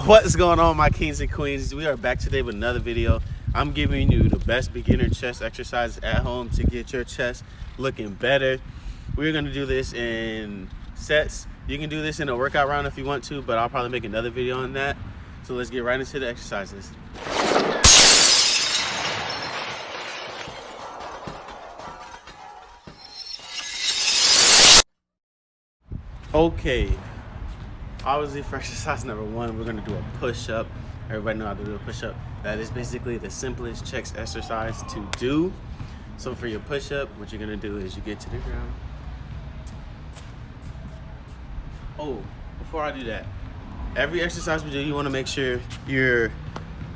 What's going on, my kings and queens? We are back today with another video. I'm giving you the best beginner chest exercises at home to get your chest looking better. We're going to do this in sets. You can do this in a workout round if you want to, but I'll probably make another video on that. So let's get right into the exercises. Okay, obviously for exercise number one, we're gonna do a push-up. Everybody know how to do a push-up. That is basically the simplest chest exercise to do. So for your push-up, what you're gonna do is you get to the ground. Oh, before I do that, every exercise we do, you wanna make sure you're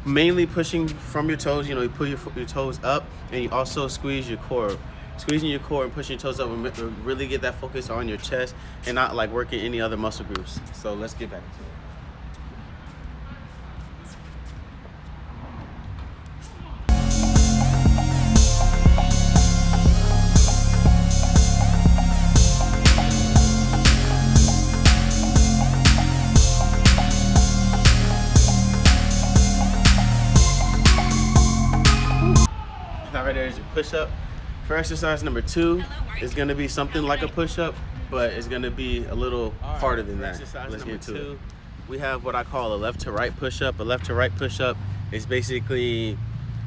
mainly pushing from your toes. You know, you pull your toes up and you also squeeze your core. Squeezing your core and pushing your toes up will really get that focus on your chest and not like working any other muscle groups. So let's get back to it. Now right there is your push-up. For exercise number two, it's gonna be something like a push-up, but it's gonna be a little harder than that. Let's get to it. We have what I call a left to right push-up. A left to right push-up is basically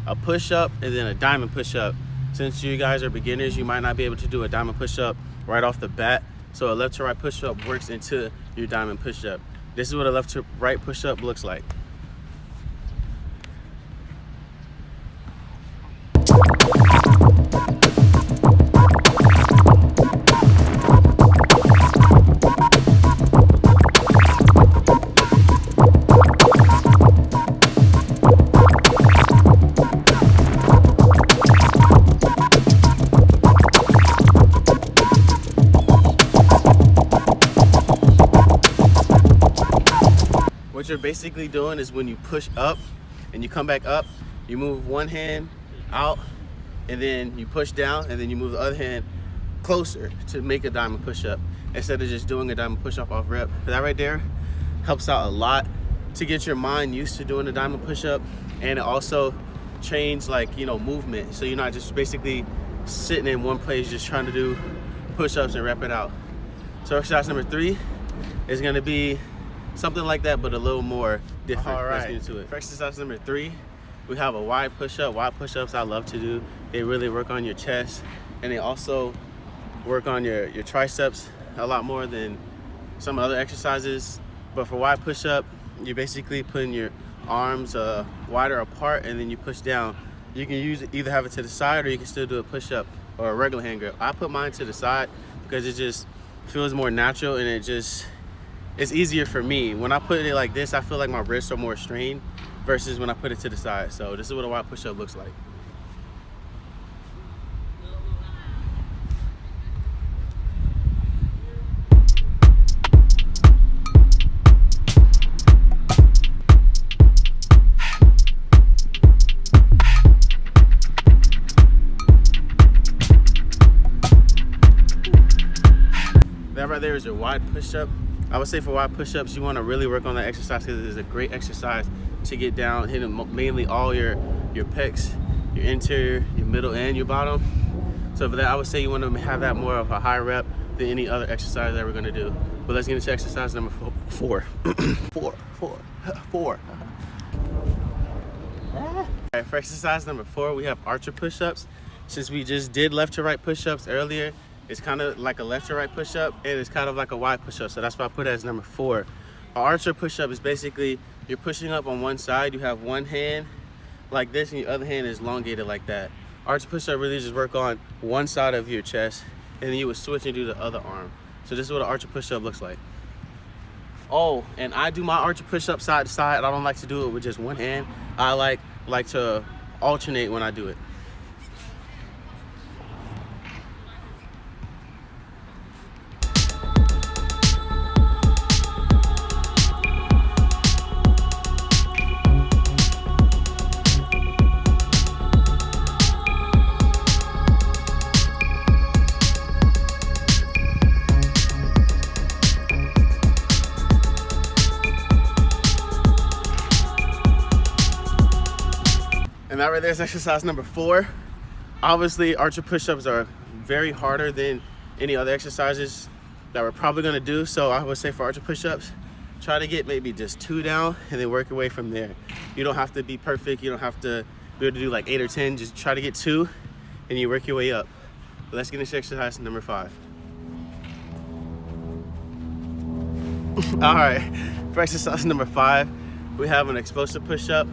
a push-up and then a diamond push-up. Since you guys are beginners, you might not be able to do a diamond push-up right off the bat. So a left to right push-up works into your diamond push-up. This is what a left to right push-up looks like. What you're basically doing is when you push up and you come back up, you move one hand out and then you push down and then you move the other hand closer to make a diamond push-up instead of just doing a diamond push-up off rep. That right there helps out a lot to get your mind used to doing a diamond push-up, and it also trains, like, you know, movement, so you're not just basically sitting in one place just trying to do push-ups and rep it out. So exercise number three is going to be something like that, but a little more different. All right, let's get into it. For exercise number three, we have a wide push-up. Wide push-ups I love to do. They really work on your chest, and they also work on your triceps a lot more than some other exercises. But for wide push-up, you're basically putting your arms wider apart, and then you push down. You can either have it to the side, or you can still do a push-up or a regular hand grip. I put mine to the side because it just feels more natural, and it's easier for me. When I put it like this, I feel like my wrists are more strained versus when I put it to the side. So this is what a wide push-up looks like. That right there is your wide push-up. I would say for wide push-ups, you want to really work on that exercise because it is a great exercise to get down, hitting mainly all your pecs, your interior, your middle, and your bottom. So for that, I would say you want to have that more of a high rep than any other exercise that we're going to do. But let's get into exercise number four. Four. All right, for exercise number four, we have archer push-ups. Since we just did left to right push-ups earlier, it's kind of like a left to right push-up, and it's kind of like a wide push-up, so that's why I put it as number four. An archer push-up is basically you're pushing up on one side, you have one hand like this, and your other hand is elongated like that. Archer push-up really just work on one side of your chest, and then you would switch and do the other arm. So this is what an archer push-up looks like. Oh, and I do my archer push-up side to side. I don't like to do it with just one hand. I like to alternate when I do it. And that right there is exercise number 4. Obviously, archer push-ups are very harder than any other exercises that we're probably gonna do. So I would say for archer push-ups, try to get maybe just 2 down and then work your way from there. You don't have to be perfect. You don't have to be able to do like 8 or 10. Just try to get 2 and you work your way up. But let's get into exercise number 5. All right, for exercise number 5, we have an explosive push-up,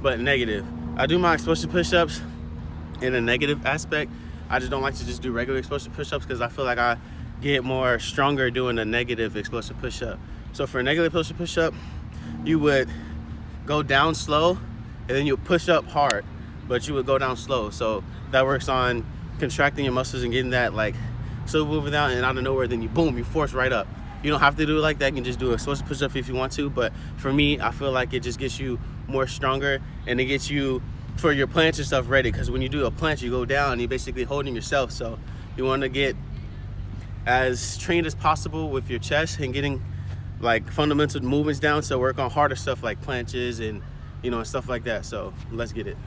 but negative. I do my explosive push-ups in a negative aspect. I just don't like to just do regular explosive push-ups because I feel like I get more stronger doing a negative explosive push-up. So for a negative explosive push-up, you would go down slow and then you push up hard, but you would go down slow. So that works on contracting your muscles and getting that like slow moving down, and out of nowhere, then you boom, you force right up. You don't have to do it like that. You can just do a explosive push-up if you want to, but for me, I feel like it just gets you more stronger and it gets you for your planche and stuff ready, because when you do a planche, you go down and you're basically holding yourself. So you want to get as trained as possible with your chest and getting like fundamental movements down, so work on harder stuff like planches and and stuff like that. So let's get it.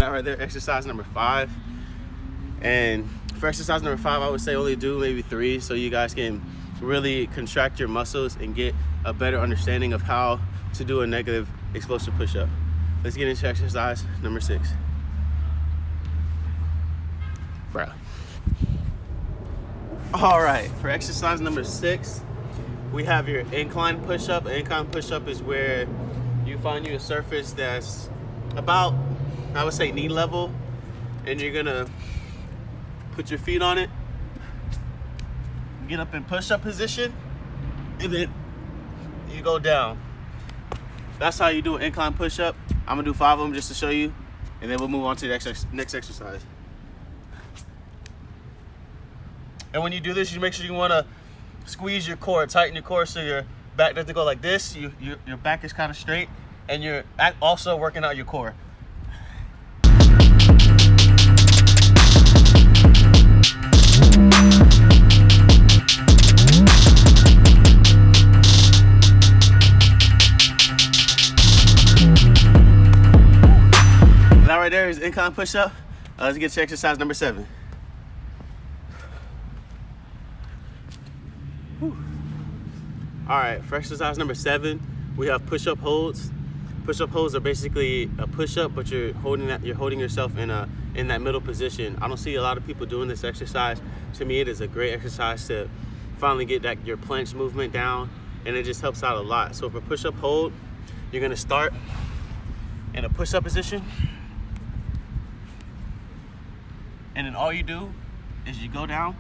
Right there, exercise number 5. And for exercise number 5, I would say only do maybe 3, so you guys can really contract your muscles and get a better understanding of how to do a negative explosive push-up. Let's get into exercise number 6. Bro. All right, for exercise number 6, we have your incline push-up. An incline push-up is where you find you a surface that's about, I would say, knee level, and you're gonna put your feet on it, get up in push-up position, and then you go down. That's how you do an incline push-up. I'm gonna do 5 of them just to show you, and then we'll move on to the next exercise. And when you do this, you make sure you wanna squeeze your core, tighten your core so your back doesn't go like this. Your back is kind of straight, and you're also working out your core. That right there is incline push-up. Let's get to exercise number 7. Whew. All right, for exercise number 7, we have push-up holds. Push-up holds are basically a push-up, but you're holding yourself in that middle position. I don't see a lot of people doing this exercise. To me, it is a great exercise to finally get your planche movement down, and it just helps out a lot. So for push-up hold, you're gonna start in a push-up position, and then all you do is you go down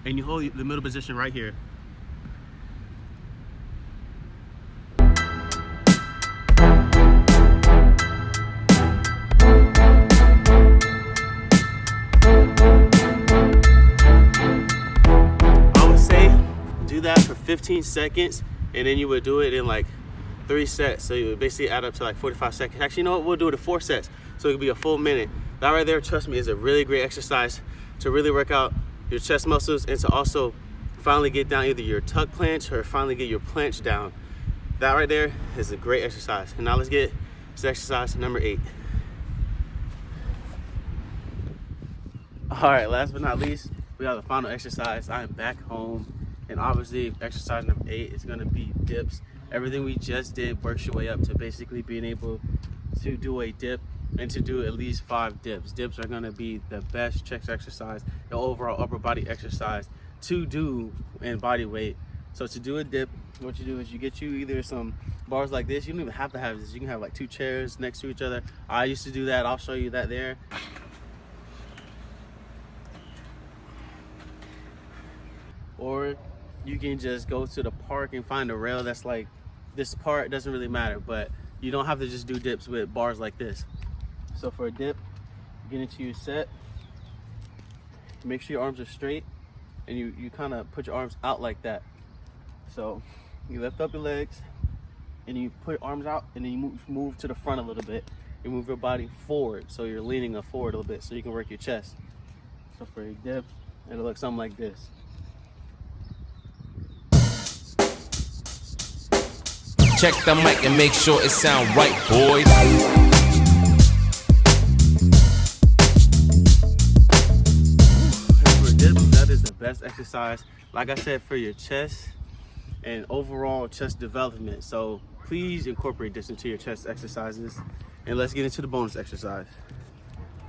and you hold the middle position right here. I would say do that for 15 seconds, and then you would do it in like 3 sets. So you would basically add up to like 45 seconds. Actually, you know what? We'll do it in 4 sets. So it could be a full minute. That right there, trust me, is a really great exercise to really work out your chest muscles and to also finally get down either your tuck planche or finally get your planche down. That right there is a great exercise. And now let's get to exercise number 8. All right, last but not least, we have the final exercise. I am back home, and obviously exercise number 8 is gonna be dips. Everything we just did works your way up to basically being able to do a dip and to do at least 5 dips. Dips are gonna be the best chest exercise, the overall upper body exercise to do in body weight. So to do a dip, what you do is you get you either some bars like this. You don't even have to have this. You can have like 2 chairs next to each other. I used to do that. I'll show you that there. Or you can just go to the park and find a rail that's like this part. It doesn't really matter, but you don't have to just do dips with bars like this. So for a dip, get into your set, make sure your arms are straight, and you kind of put your arms out like that. So you lift up your legs and you put your arms out, and then you move to the front a little bit. You move your body forward, so you're leaning forward a little bit so you can work your chest. So for a dip, it'll look something like this. Check the mic and make sure it sound right, boys. For a dip, that is the best exercise, like I said, for your chest and overall chest development. So please incorporate this into your chest exercises, and let's get into the bonus exercise.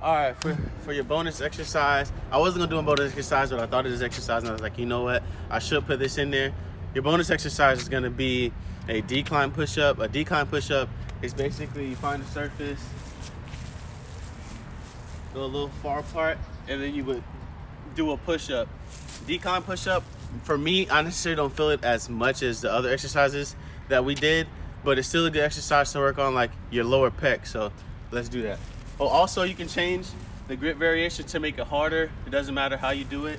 All right, for your bonus exercise, I wasn't gonna do a bonus exercise, but I thought of this exercise and I was like, you know what, I should put this in there. Your bonus exercise is gonna be a decline push-up. A decline push-up is basically you find a surface, go a little far apart, and then you would do a push-up. Decline push-up, for me, I necessarily don't feel it as much as the other exercises that we did, but it's still a good exercise to work on like your lower pec. So let's do that. Oh, also you can change the grip variation to make it harder. It doesn't matter how you do it.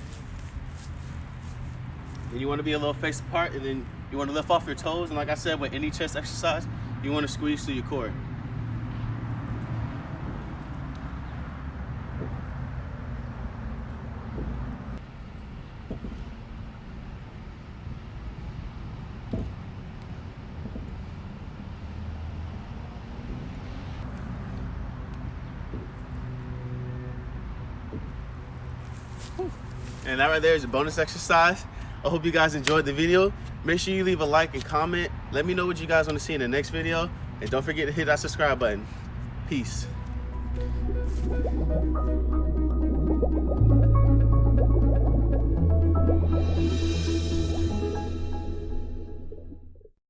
And you want to be a little face apart, and then you want to lift off your toes. And like I said, with any chest exercise, you want to squeeze through your core. And that right there is a bonus exercise. I hope you guys enjoyed the video. Make sure you leave a like and comment. Let me know what you guys want to see in the next video. And don't forget to hit that subscribe button. Peace.